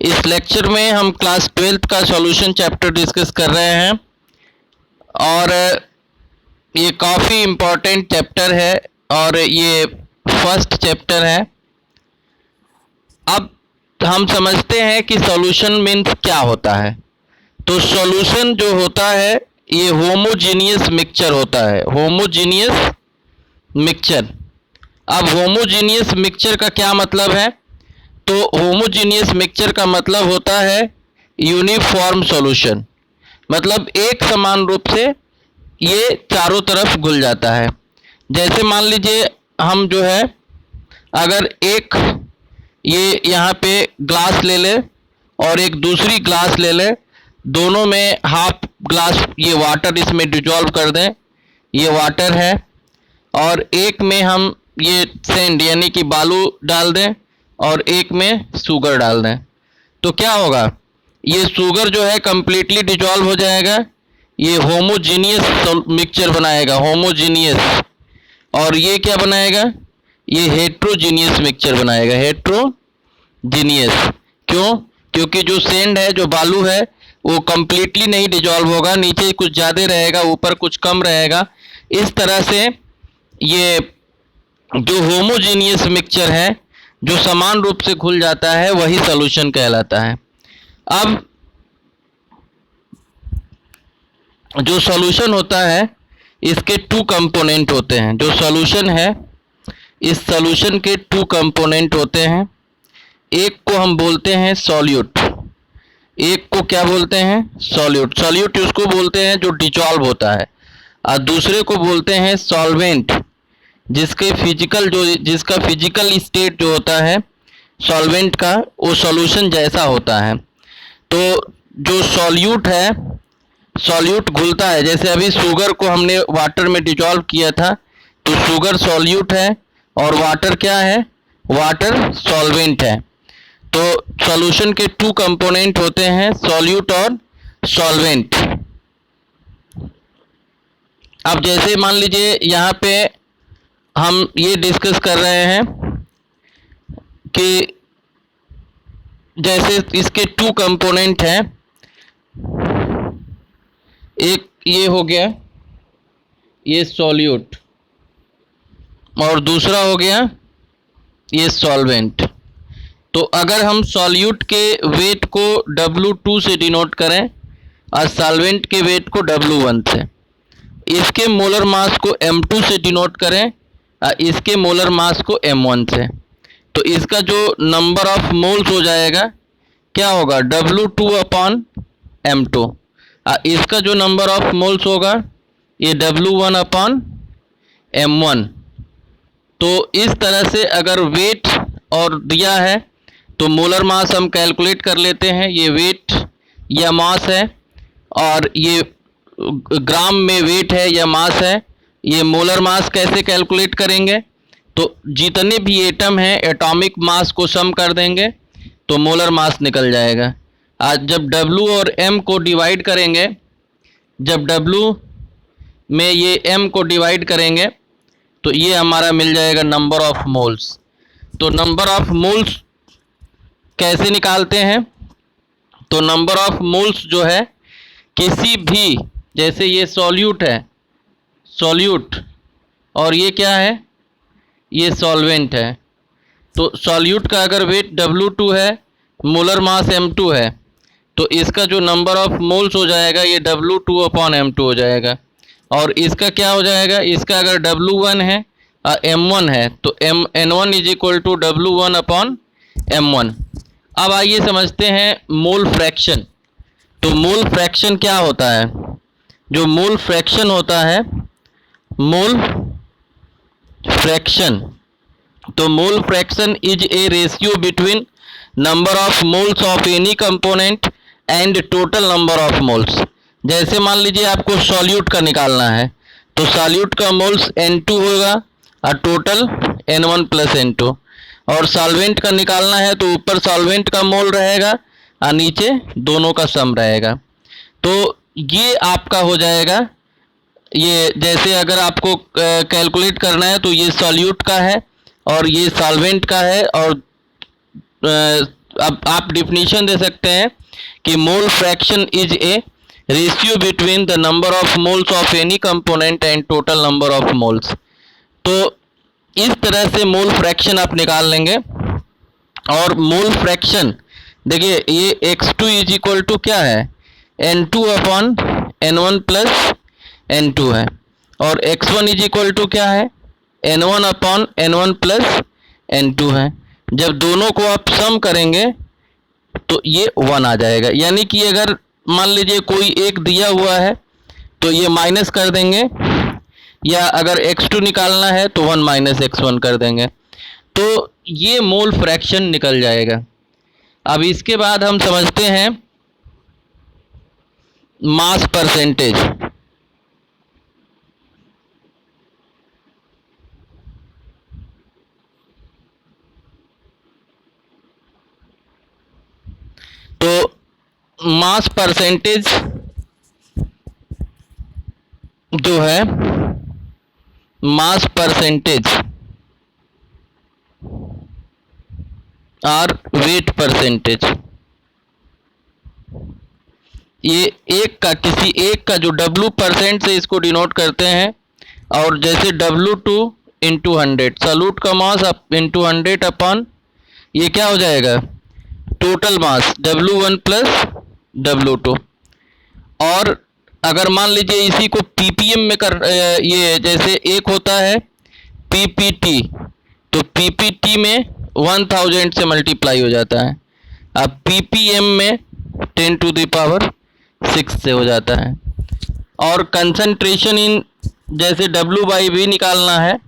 इस लेक्चर में हम क्लास 12th का सॉल्यूशन चैप्टर डिस्कस कर रहे हैं और ये काफ़ी इम्पोर्टेंट चैप्टर है और ये फर्स्ट चैप्टर है। अब हम समझते हैं कि सॉल्यूशन मीन्स क्या होता है। तो सॉल्यूशन जो होता है ये होमोजीनियस मिक्सचर होता है, होमोजीनियस मिक्सचर। अब होमोजीनियस मिक्सचर का क्या मतलब है? तो होमोजीनियस मिक्सचर का मतलब होता है यूनिफॉर्म सॉल्यूशन, मतलब एक समान रूप से ये चारों तरफ घुल जाता है। जैसे मान लीजिए हम जो है अगर एक ये यहाँ पे ग्लास ले ले और एक दूसरी ग्लास ले ले, दोनों में हाफ ग्लास ये वाटर इसमें डिजॉल्व कर दें, ये वाटर है, और एक में हम ये सैंड यानी कि बालू डाल दें और एक में शुगर डाल दें, तो क्या होगा? ये शुगर जो है कम्प्लीटली डिजॉल्व हो जाएगा, ये होमोजीनियस मिक्सचर बनाएगा, होमोजीनियस। और ये क्या बनाएगा? ये हेट्रोजीनियस मिक्सचर बनाएगा, हेट्रोजीनियस। क्यों? क्योंकि जो सैंड है, जो बालू है, वो कम्प्लीटली नहीं डिजॉल्व होगा, नीचे कुछ ज़्यादा रहेगा, ऊपर कुछ कम रहेगा। इस तरह से ये जो होमोजीनियस मिक्सचर है, जो समान रूप से घुल जाता है, वही सॉल्यूशन कहलाता है। अब जो सॉल्यूशन होता है इसके टू कंपोनेंट होते हैं। जो सॉल्यूशन है इस सॉल्यूशन के टू कंपोनेंट होते हैं। एक को हम बोलते हैं सॉल्यूट, एक को क्या बोलते हैं? सॉल्यूट। सॉल्यूट उसको बोलते हैं जो डिजॉल्व होता है, और दूसरे को बोलते हैं सॉल्वेंट, जिसका फिजिकल स्टेट जो होता है सॉल्वेंट का, वो सॉल्यूशन जैसा होता है। तो जो सॉल्यूट है, सॉल्यूट घुलता है, जैसे अभी शुगर को हमने वाटर में डिजॉल्व किया था, तो शुगर सॉल्यूट है और वाटर क्या है? वाटर सॉल्वेंट है। तो सॉल्यूशन के टू कंपोनेंट होते हैं, सॉल्यूट और सॉल्वेंट। अब जैसे मान लीजिए यहाँ पे हम ये डिस्कस कर रहे हैं कि जैसे इसके टू कंपोनेंट हैं, एक ये हो गया ये सॉल्यूट और दूसरा हो गया ये सॉल्वेंट। तो अगर हम सॉल्यूट के वेट को W2 से डिनोट करें और सॉल्वेंट के वेट को W1 से, इसके मोलर मास को M2 से डिनोट करें और इसके मोलर मास को M1 से, तो इसका जो नंबर ऑफ मोल्स हो जाएगा क्या होगा? W2 upon M2। इसका जो नंबर ऑफ मोल्स होगा ये W1 अपॉन M1। तो इस तरह से अगर वेट और दिया है तो मोलर मास हम कैलकुलेट कर लेते हैं, ये वेट या मास है, और ये ग्राम में वेट है या मास है। ये मोलर मास कैसे कैलकुलेट करेंगे? तो जितने भी एटम हैं एटॉमिक मास को सम कर देंगे तो मोलर मास निकल जाएगा। आज जब W और M को डिवाइड करेंगे, जब W में ये M को डिवाइड करेंगे तो ये हमारा मिल जाएगा नंबर ऑफ मोल्स। तो नंबर ऑफ मोल्स कैसे निकालते हैं? तो नंबर ऑफ मोल्स जो है किसी भी, जैसे ये सॉल्यूट है, सॉल्यूट, और ये क्या है? ये सॉल्वेंट है। तो सॉल्यूट का अगर वेट W2 है, मोलर मास M2 है, तो इसका जो नंबर ऑफ मोल्स हो जाएगा ये W2 अपॉन M2 हो जाएगा। और इसका क्या हो जाएगा? इसका अगर W1 है और M1 है तो N1 is equal to W1 upon M1। अब आइए समझते हैं मोल फ्रैक्शन। तो मोल फ्रैक्शन क्या होता है? जो मोल फ्रैक्शन होता है, मोल फ्रैक्शन, तो mole fraction is a ratio between number of moles of any component and total number of moles. जैसे मान लीजिए आपको सॉल्यूट का निकालना है, तो सॉल्यूट का मोल्स N2 होगा और टोटल N1 प्लस N2। और सॉल्वेंट का निकालना है तो ऊपर सॉल्वेंट का मोल रहेगा और नीचे दोनों का सम रहेगा। तो ये आपका हो जाएगा, ये जैसे अगर आपको कैलकुलेट करना है तो ये सॉल्यूट का है और ये सॉल्वेंट का है, और अब आप डिफिनीशन दे सकते हैं कि mole fraction is a ratio between the number of moles of any component and total number of moles. तो इस तरह से मोल फ्रैक्शन आप निकाल लेंगे। और मोल फ्रैक्शन देखिए, ये x2 इज इक्वल टू क्या है, n2 upon n1 plus n2 है, और x1 इज इक्वल टू क्या है, n1 upon n1 plus n2 है। जब दोनों को आप सम करेंगे तो ये 1 आ जाएगा। यानी कि अगर मान लीजिए कोई एक दिया हुआ है तो ये माइनस कर देंगे, या अगर x2 निकालना है तो 1 माइनस x1 कर देंगे, तो ये मोल फ्रैक्शन निकल जाएगा। अब इसके बाद हम समझते हैं मास परसेंटेज। तो मास परसेंटेज जो है, मास परसेंटेज और वेट परसेंटेज, ये एक का किसी एक का जो W% से इसको डिनोट करते हैं। और जैसे W2 इंटू 100, सॉल्यूट का मास इंटू 100 अपॉन ये क्या हो जाएगा, total mass W1 plus W2। और अगर मान लीजिए इसी को ppm में कर, ये जैसे एक होता है ppt, तो ppt में 1000 से मल्टीप्लाई हो जाता है। अब ppm में 10 टू द पावर 6 से हो जाता है। और कंसंट्रेशन इन, जैसे W/V निकालना है